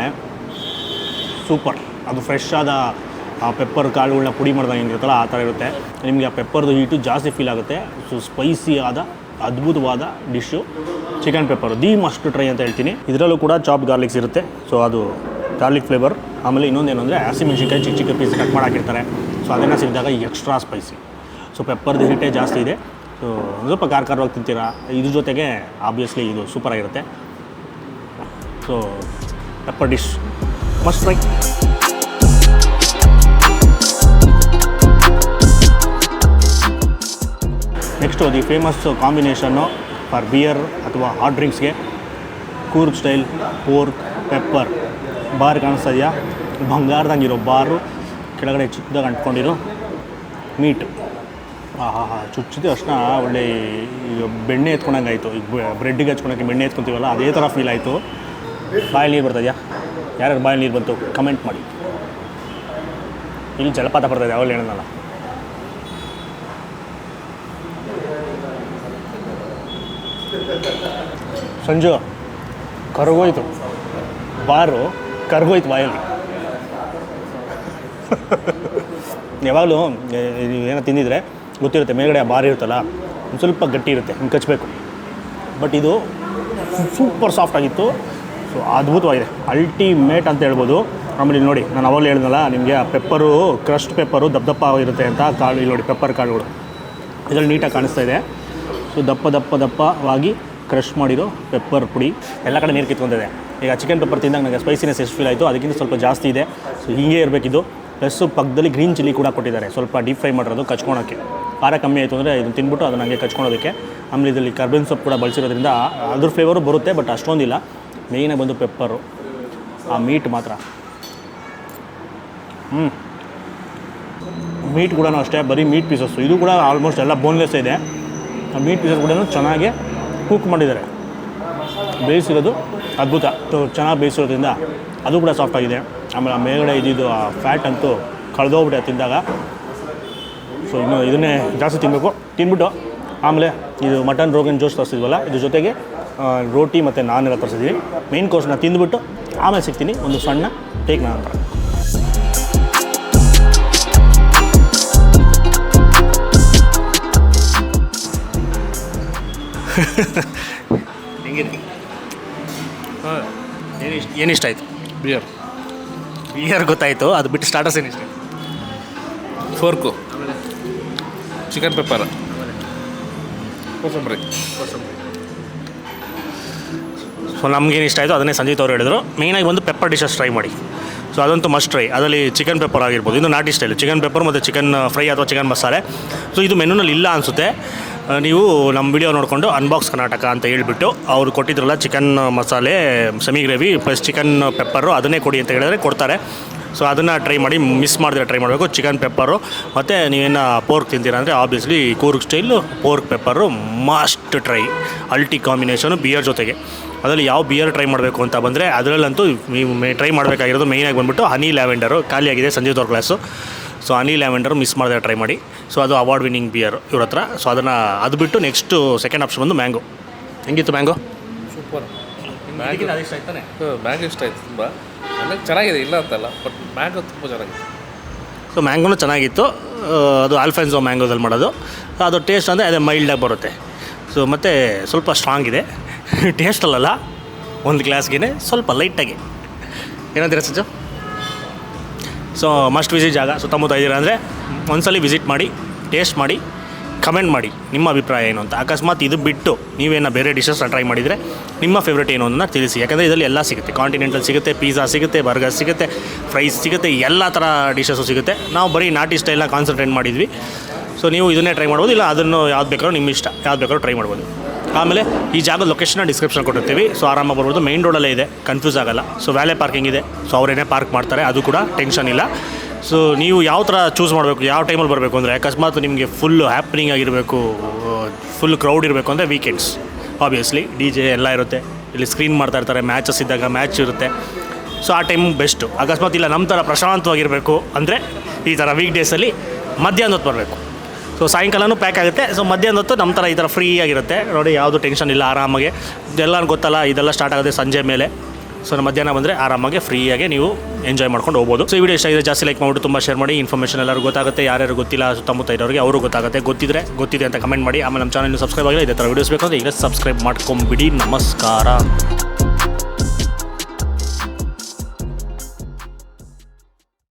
ಸೂಪರ್. ಅದು ಫ್ರೆಶ್ ಆದ ಆ ಪೆಪ್ಪರ್ ಕಾಳುಗಳನ್ನ ಪುಡಿ ಮಾಡಿದಾಗ ಹೆಂಗಿರುತ್ತಲ್ಲ ಆ ಥರ ಇರುತ್ತೆ. ನಿಮಗೆ ಆ ಪೆಪ್ಪರ್ದು ಹೀಟು ಜಾಸ್ತಿ ಫೀಲ್ ಆಗುತ್ತೆ. ಸೊ ಸ್ಪೈಸಿ ಆದ ಅದ್ಭುತವಾದ dish chicken pepper. The must try ಅಂತ ಹೇಳ್ತೀನಿ. ಇದರಲ್ಲೂ ಕೂಡ ಚಾಪ್ ಗಾರ್ಲಿಕ್ಸ್ ಇರುತ್ತೆ. ಸೊ ಅದು ಗಾರ್ಲಿಕ್ ಫ್ಲೇವರ್. ಆಮೇಲೆ ಇನ್ನೊಂದೇನು ಅಂದರೆ ಹಸಿಮೆಣ್ಸಿನ್ಕಾಯಿ ಚಿಕ್ಕ ಚಿಕ್ಕ ಪೀಸ್ ಕಟ್ ಮಾಡಿ ಹಾಕಿರ್ತಾರೆ. ಸೊ ಅದನ್ನು ಸಿಕ್ಕಿದಾಗ ಎಕ್ಸ್ಟ್ರಾ ಸ್ಪೈಸಿ. ಸೊ ಪೆಪ್ಪರ್ದು ಹೀಟೇ ಜಾಸ್ತಿ ಇದೆ. ಸೊ ಒಂದು ಸ್ವಲ್ಪ ಖಾರವಾಗಿ ತಿಂತೀರಾ. ಇದ್ರ ಜೊತೆಗೆ ಆಬ್ವಿಯಸ್ಲಿ ಇದು ಸೂಪರಾಗಿರುತ್ತೆ. So pepper dish must try. Next the famous combination for beer ಅಥವಾ ಹಾಟ್ ಡ್ರಿಂಕ್ಸ್ಗೆ Coorg style pork pepper bar ಕಾಣಿಸ್ತಾ ಇದೆಯಾ? ಬಂಗಾರದಂಗಿರೋ ಬಾರು, ಕೆಳಗಡೆ ಚಿಕ್ಕದಾಗಿ ಅಂಟ್ಕೊಂಡಿರೋ ಮೀಟ್. ಚುಚ್ಚಿದ ತಕ್ಷಣ ಒಳ್ಳೆ ಈಗ ಬೆಣ್ಣೆ ಎತ್ಕೊಂಡಂಗೆ ಆಯಿತು. ಈಗ ಬ್ರೆಡ್ಡಿಗೆ ಹಚ್ಕೊಳಕ್ಕೆ ಬೆಣ್ಣೆ ಎತ್ಕೊತೀವಲ್ಲ ಅದೇ ಥರ ಫೀಲ್ ಆಯಿತು. ಬಾಯಲ್ಲಿ ನೀರು ಬರ್ತಾಯಿದೆಯಾ? ಯಾರ್ಯಾರು ಬಾಯಲ್ಲಿ ನೀರು ಬಂತು ಕಮೆಂಟ್ ಮಾಡಿ. ಇಲ್ಲಿ ಜಲಪಾತ ಬರ್ತಾಯಿದೆ, ಯಾವಾಗಲೂ ಹೇಳೋಣಲ್ಲ. ಸಂಜು ಕರಗೋಯ್ತು, ಬಾರು ಕರಗೋಯ್ತು ಬಾಯಲ್ಲಿ. ಯಾವಾಗಲೂ ಏನೋ ತಿಂದಿದ್ರೆ ಗೊತ್ತಿರುತ್ತೆ, ಮೇಲ್ಗಡೆ ಆ ಬಾರ್ ಇರುತ್ತಲ್ಲ ಒಂದು ಸ್ವಲ್ಪ ಗಟ್ಟಿ ಇರುತ್ತೆ, ಹಿಂಗೆ ಕಚ್ಚಬೇಕು. ಬಟ್ ಇದು ಸೂಪರ್ ಸಾಫ್ಟ್ ಆಗಿತ್ತು. ಸೊ ಅದ್ಭುತವಾಗಿದೆ, ಅಲ್ಟಿಮೇಟ್ ಅಂತ ಹೇಳ್ಬೋದು. ಆಮೇಲೆ ಇಲ್ಲಿ ನೋಡಿ, ನಾನು ಅವಾಗಲೇ ಹೇಳಿದ್ನಲ್ಲ ನಿಮಗೆ, ಆ ಪೆಪ್ಪರು, ಕ್ರಸ್ಟ್ ಪೆಪ್ಪರು ದಪ್ಪ ಇರುತ್ತೆ ಅಂತ ಕಾಳು. ಇಲ್ಲಿ ನೋಡಿ ಪೆಪ್ಪರ್ ಕಾಳುಗಳು ಇದರಲ್ಲಿ ನೀಟಾಗಿ ಕಾಣಿಸ್ತಾ ಇದೆ. ಸೊ ದಪ್ಪವಾಗಿ ಕ್ರಷ್ ಮಾಡಿರೋ ಪೆಪ್ಪರ್ ಪುಡಿ ಎಲ್ಲ ಕಡೆ ನೀರು ಕಿತ್ಕೊಂಡಿದೆ. ಈಗ ಚಿಕನ್ ಪೆಪ್ಪರ್ ತಿಂದಾಗ ನನಗೆ ಸ್ಪೈಸಿನೆಸ್ ಎಷ್ಟು ಫೀಲ್ ಆಯಿತು, ಅದಕ್ಕಿಂತ ಸ್ವಲ್ಪ ಜಾಸ್ತಿ ಇದೆ. ಸೊ ಹೀಗೆ ಇರಬೇಕಿದ್ದು. ಪ್ಲಸ್ಸು ಪಕ್ಕದಲ್ಲಿ ಗ್ರೀನ್ ಚಿಲ್ಲಿ ಕೂಡ ಕೊಟ್ಟಿದ್ದಾರೆ, ಸ್ವಲ್ಪ ಡೀಪ್ ಫ್ರೈ ಮಾಡಿರೋದು ಕಚ್ಕೊಳೋಕ್ಕೆ. ಖಾರ ಕಮ್ಮಿ ಆಯಿತು ಅಂದರೆ ಇದನ್ನು ತಿಂದ್ಬಿಟ್ಟು ಅದನ್ನು ಹಂಗೆ ಕಚ್ಕೊಳೋದಕ್ಕೆ. ಆಮೇಲೆ ಇದರಲ್ಲಿ ಕರ್ಬೇವಿನ ಸೊಪ್ಪು ಕೂಡ ಬಳಸಿರೋದ್ರಿಂದ ಅದ್ರ ಫ್ಲೇವರು ಬರುತ್ತೆ, ಬಟ್ ಅಷ್ಟೊಂದಿಲ್ಲ. ಮೇಯ್ನಾಗಿ ಬಂದು ಪೆಪ್ಪರು, ಆ ಮೀಟ್ ಮಾತ್ರ ಮೀಟ್ ಕೂಡ ಅಷ್ಟೇ, ಬರೀ ಮೀಟ್ ಪೀಸಸ್ಸು. ಇದು ಕೂಡ ಆಲ್ಮೋಸ್ಟ್ ಎಲ್ಲ ಬೋನ್ಲೆಸ್ ಇದೆ. ಆ ಮೀಟ್ ಪೀಸಸ್ ಕೂಡ ಚೆನ್ನಾಗಿ ಕುಕ್ ಮಾಡಿದ್ದಾರೆ, ಬೇಯಿಸಿರೋದು ಅದ್ಭುತ. ಚೆನ್ನಾಗಿ ಬೇಯಿಸಿರೋದ್ರಿಂದ ಅದು ಕೂಡ ಸಾಫ್ಟ್ ಆಗಿದೆ. ಆಮೇಲೆ ಆ ಮೇಲ್ಗಡೆ ಇದ್ದಿದ್ದು ಆ ಫ್ಯಾಟ್ ಅಂತೂ ಕಳೆದೋಗ್ಬಿಟ್ಟೆ ತಿಂದಾಗ. ಸೊ ಇನ್ನು ಇದನ್ನೇ ಜಾಸ್ತಿ ತಿಂದ್ಬಿಟ್ಟು ಆಮೇಲೆ ಇದು ಮಟನ್ ರೋಗನ್ ಜೋಶ್ ತರಿಸಿದ್ವಲ್ಲ, ಇದ್ರ ಜೊತೆಗೆ ರೋಟಿ ಮತ್ತು ನಾನೆಲ್ಲ ತರಿಸಿದ್ದೀವಿ. ಮೇನ್ ಕೋರ್ಸ್ನ ತಿಂದುಬಿಟ್ಟು ಆಮೇಲೆ ಸಿಗ್ತೀನಿ ಒಂದು ಸಣ್ಣ ಟೇಕ್ ನಂತರ. ಹೆಂಗಿದೆ? ಹಾಂ, ಏನಿಷ್ಟ ಆಯಿತು? ಬಿಯರ್ ಗೊತ್ತಾಯಿತು, ಅದು ಬಿಟ್ಟು ಸ್ಟಾರ್ಟರ್ಸ್ ಏನಿಷ್ಟ? ಫೋರ್ಕು, ಚಿಕನ್ ಪೆಪ್ಪರ್, ಕೋಸಂಬರಿ. ಸೊ ನಮಗೇನು ಇಷ್ಟ ಆಯಿತು ಅದನ್ನೇ ಸಂಜೀತ್ ಅವರು ಹೇಳಿದ್ರು. ಮೇಯ್ನಾಗಿ ಬಂದು ಪೆಪ್ಪರ್ ಡಿಶಸ್ ಟ್ರೈ ಮಾಡಿ. ಸೊ ಅದಂತೂ ಮಸ್ಟ್ ಟ್ರೈ. ಅದರಲ್ಲಿ ಚಿಕನ್ ಪೆಪ್ಪರ್ ಆಗಿರ್ಬೋದು, ಇದು ನಾಟಿ ಸ್ಟೈಲ್ ಚಿಕನ್ ಪೆಪ್ಪರ್ ಮತ್ತು ಚಿಕನ್ ಫ್ರೈ ಅಥವಾ ಚಿಕನ್ ಮಸಾಲೆ. ಸೊ ಇದು ಮೆನುನಲ್ಲಿ ಇಲ್ಲ ಅನಿಸುತ್ತೆ. ನೀವು ನಮ್ಮ ವಿಡಿಯೋ ನೋಡಿಕೊಂಡು ಅನ್ಬಾಕ್ಸ್ ಕರ್ನಾಟಕ ಅಂತ ಹೇಳ್ಬಿಟ್ಟು ಅವರು ಕೊಟ್ಟಿದ್ರಲ್ಲ ಚಿಕನ್ ಮಸಾಲೆ semi gravy plus chicken pepper, ಅದನ್ನೇ ಕೊಡಿ ಅಂತ ಹೇಳಿದ್ರೆ ಕೊಡ್ತಾರೆ. ಸೊ ಅದನ್ನು ಟ್ರೈ ಮಾಡಿ, ಮಿಸ್ ಮಾಡಿದ್ರೆ ಟ್ರೈ ಮಾಡಬೇಕು. ಚಿಕನ್ ಪೆಪ್ಪರು ಮತ್ತು ನೀವೇನು ಪೋರ್ಕ್ ತಿಂತೀರ ಅಂದರೆ obviously Coorg style pork pepper must try. ಅಲ್ಟಿ ಕಾಂಬಿನೇಷನು ಬಿಯರ್ ಜೊತೆಗೆ. ಅದರಲ್ಲಿ ಯಾವ ಬಿಯರ್ ಟ್ರೈ ಮಾಡಬೇಕು ಅಂತ ಬಂದರೆ ಅದರಲ್ಲಂತೂ ನೀವು ಟ್ರೈ ಮಾಡಬೇಕಾಗಿರೋದು ಮೇಯ್ನಾಗಿ ಬಂದುಬಿಟ್ಟು ಹನಿ ಲ್ಯಾವೆಂಡರು. ಖಾಲಿಯಾಗಿದೆ ಸಂಜೀವ್ ಅವ್ರ ಗ್ಲಾಸು. ಸೊ ಹನಿ ಲ್ಯಾವೆಂಡರು ಮಿಸ್ ಮಾಡಿದ್ರೆ ಟ್ರೈ ಮಾಡಿ. ಸೊ ಅದು ಅವಾರ್ಡ್ ವಿನ್ನಿಂಗ್ ಬಿಯರ್ ಇವ್ರ ಹತ್ರ. ಸೊ ಅದು ಬಿಟ್ಟು ನೆಕ್ಸ್ಟು ಸೆಕೆಂಡ್ ಆಪ್ಷನ್ ಬಂದು ಮ್ಯಾಂಗೋ. ಹೆಂಗಿತ್ತು ಮ್ಯಾಂಗೋ? ಸೂಪರ್. ಮ್ಯಾಂಗೋ ಇಷ್ಟ ಆಯ್ತಾನೆ? ಮ್ಯಾಂಗೋ ಇಷ್ಟ ಆಯಿತು ತುಂಬ. ಚೆನ್ನಾಗಿ ಚೆನ್ನಾಗಿದೆ, ಇಲ್ಲ ಅಂತಲ್ಲ, ಬಟ್ ಮ್ಯಾಂಗೋ ತುಂಬ ಚೆನ್ನಾಗಿದೆ. ಸೊ ಮ್ಯಾಂಗೋನು ಚೆನ್ನಾಗಿತ್ತು. ಅದು ಆಲ್ಫೆನ್ಸೋ ಮ್ಯಾಂಗೋದಲ್ಲಿ ಮಾಡೋದು. ಅದು ಟೇಸ್ಟ್ ಅಂದರೆ ಅದೇ ಮೈಲ್ಡಾಗಿ ಬರುತ್ತೆ. ಸೊ ಮತ್ತು ಸ್ವಲ್ಪ ಸ್ಟ್ರಾಂಗ್ ಇದೆ ಟೇಸ್ಟಲ್ಲ, ಒಂದು ಗ್ಲಾಸ್ಗೆ ಸ್ವಲ್ಪ ಲೈಟಾಗಿ. ಏನಂತೀರ ಸಜ್ಜು? ಸೊ ಮಸ್ಟ್ ವಿಸಿಟ್ ಜಾಗ ಸುತ್ತಮುತ್ತ ಇದ್ದೀರಾ ಅಂದರೆ ಒಂದ್ಸಲ ವಿಸಿಟ್ ಮಾಡಿ, ಟೇಸ್ಟ್ ಮಾಡಿ, ಕಮೆಂಟ್ ಮಾಡಿ ನಿಮ್ಮ ಅಭಿಪ್ರಾಯ ಏನು ಅಂತ. ಅಕಸ್ಮಾತ್ ಇದು ಬಿಟ್ಟು ನೀವೇನೋ ಬೇರೆ ಡಿಶಸ್ನ ಟ್ರೈ ಮಾಡಿದರೆ ನಿಮ್ಮ ಫೇವ್ರೇಟ್ ಏನು ಅನ್ನೋದನ್ನ ತಿಳಿಸಿ. ಯಾಕಂದರೆ ಇದರಲ್ಲಿ ಎಲ್ಲ ಸಿಗುತ್ತೆ. ಕಾಂಟಿನೆಂಟಲ್ ಸಿಗುತ್ತೆ, ಪಿಜ್ಜಾ ಸಿಗುತ್ತೆ, ಬರ್ಗರ್ ಸಿಗುತ್ತೆ, ಫ್ರೈಸ್ ಸಿಗುತ್ತೆ, ಎಲ್ಲ ಥರ ಡಿಶಸ್ಸು ಸಿಗುತ್ತೆ. ನಾವು ಬರೀ ನಾಟಿ ಸ್ಟೈಲ್ನ ಕಾನ್ಸಂಟ್ರೇಟ್ ಮಾಡಿದ್ವಿ. ಸೊ ನೀವು ಇದನ್ನೇ ಟ್ರೈ ಮಾಡ್ಬೋದು, ಇಲ್ಲ ಅದನ್ನು ಯಾವ್ದು ಬೇಕಾದ್ರೂ ನಿಮ್ಮ ಇಷ್ಟ, ಯಾವ್ದು ಬೇಕಾದ್ರೂ ಟ್ರೈ ಮಾಡ್ಬೋದು. ಆಮೇಲೆ ಈ ಜಾಗದ ಲೊಕೇಶನ್ನ ಡಿಸ್ಕ್ರಿಪ್ಷನ್ ಕೊಟ್ಟಿರ್ತೀವಿ. ಸೊ ಆರಾಮಾಗಿ ಬರ್ಬೋದು. ಮೈನ್ ರೋಡಲ್ಲೇ ಇದೆ, ಕನ್ಫ್ಯೂಸ್ ಆಗೋಲ್ಲ. ಸೊ ವ್ಯಾಲೆ ಪಾರ್ಕಿಂಗ್ ಇದೆ, ಸೊ ಅವರೇನೇ ಪಾರ್ಕ್ ಮಾಡ್ತಾರೆ, ಅದು ಕೂಡ ಟೆನ್ಷನ್ ಇಲ್ಲ. ಸೊ ನೀವು ಯಾವ ಥರ ಚೂಸ್ ಮಾಡಬೇಕು, ಯಾವ ಟೈಮಲ್ಲಿ ಬರಬೇಕು ಅಂದರೆ, ಅಕಸ್ಮಾತ್ ನಿಮಗೆ ಫುಲ್ ಹ್ಯಾಪ್ನಿಂಗ್ ಆಗಿರಬೇಕು, ಫುಲ್ ಕ್ರೌಡ್ ಇರಬೇಕು ಅಂದರೆ ವೀಕೆಂಡ್ಸ್ ಆಬ್ವಿಯಸ್ಲಿ DJ ಎಲ್ಲ ಇರುತ್ತೆ. ಇಲ್ಲಿ ಸ್ಕ್ರೀನ್ ಮಾಡ್ತಾ ಇರ್ತಾರೆ, ಮ್ಯಾಚಸ್ ಇದ್ದಾಗ ಮ್ಯಾಚ್ ಇರುತ್ತೆ. ಸೊ ಆ ಟೈಮ್ ಬೆಸ್ಟು. ಅಕಸ್ಮಾತ್ ಇಲ್ಲ ನಮ್ಮ ಥರ ಪ್ರಶಾಂತವಾಗಿರಬೇಕು ಅಂದರೆ ಈ ಥರ ವೀಕ್ ಡೇಸಲ್ಲಿ ಮಧ್ಯಾಹ್ನ ಹೊತ್ತು ಬರಬೇಕು. ಸೊ ಸಾಯಂಕಾಲನೂ ಪ್ಯಾಕ್ ಆಗುತ್ತೆ. ಸೊ ಮಧ್ಯಾಹ್ನ ಹೊತ್ತು ನಮ್ಮ ಥರ ಈ ಥರ ಫ್ರೀ ಆಗಿರುತ್ತೆ ನೋಡಿ, ಯಾವುದು ಟೆನ್ಷನ್ ಇಲ್ಲ, ಆರಾಮಾಗೆ. ಇದೆಲ್ಲ ಗೊತ್ತಲ್ಲ, ಇದೆಲ್ಲ ಸ್ಟಾರ್ಟ್ ಆಗುತ್ತೆ ಸಂಜೆ ಮೇಲೆ. ಸೊ ಮಧ್ಯಾಹ್ನ ಬಂದರೆ ಆರಾಮಾಗಿ ಫ್ರೀಯಾಗಿ ನೀವು ಎಂಜಾಯ್ ಮಾಡ್ಕೊಂಡು ಹೋಗ್ಬೋದು. ಸೊ ಈ ವಿಡಿಯೋ ಇಷ್ಟ ಇದೆ ಜಾಸ್ತಿ ಲೈಕ್ ಮಾಡಿಬಿಟ್ಟು ತುಂಬ ಶೇರ್ ಮಾಡಿ. ಇನ್ಫಾರ್ಮೇಷನ್ ಎಲ್ಲರೂ ಗೊತ್ತಾಗುತ್ತೆ, ಯಾರ್ಯಾರು ಗೊತ್ತಿಲ್ಲ ಸುತ್ತಮುತ್ತ ಇರೋರಿಗೆ ಅವರು ಗೊತ್ತಾಗುತ್ತೆ. ಗೊತ್ತಿದೆ ಅಂತ ಕಮೆಂಟ್ ಮಾಡಿ. ಆಮೇಲೆ ನಮ್ಮ ಚಾನಲ್ ಸಬ್ಸ್ಕ್ರೈಬ್ ಆಗಿಲ್ಲ, ಇದೇ ಥರ ವೀಡಿಯೋಸ್ ಬೇಕು ಅಂದರೆ ಈಗ ಸಬ್ಸ್ಕ್ರೈಬ್ ಮಾಡ್ಕೊಂಬಿಡಿ. ನಮಸ್ಕಾರ.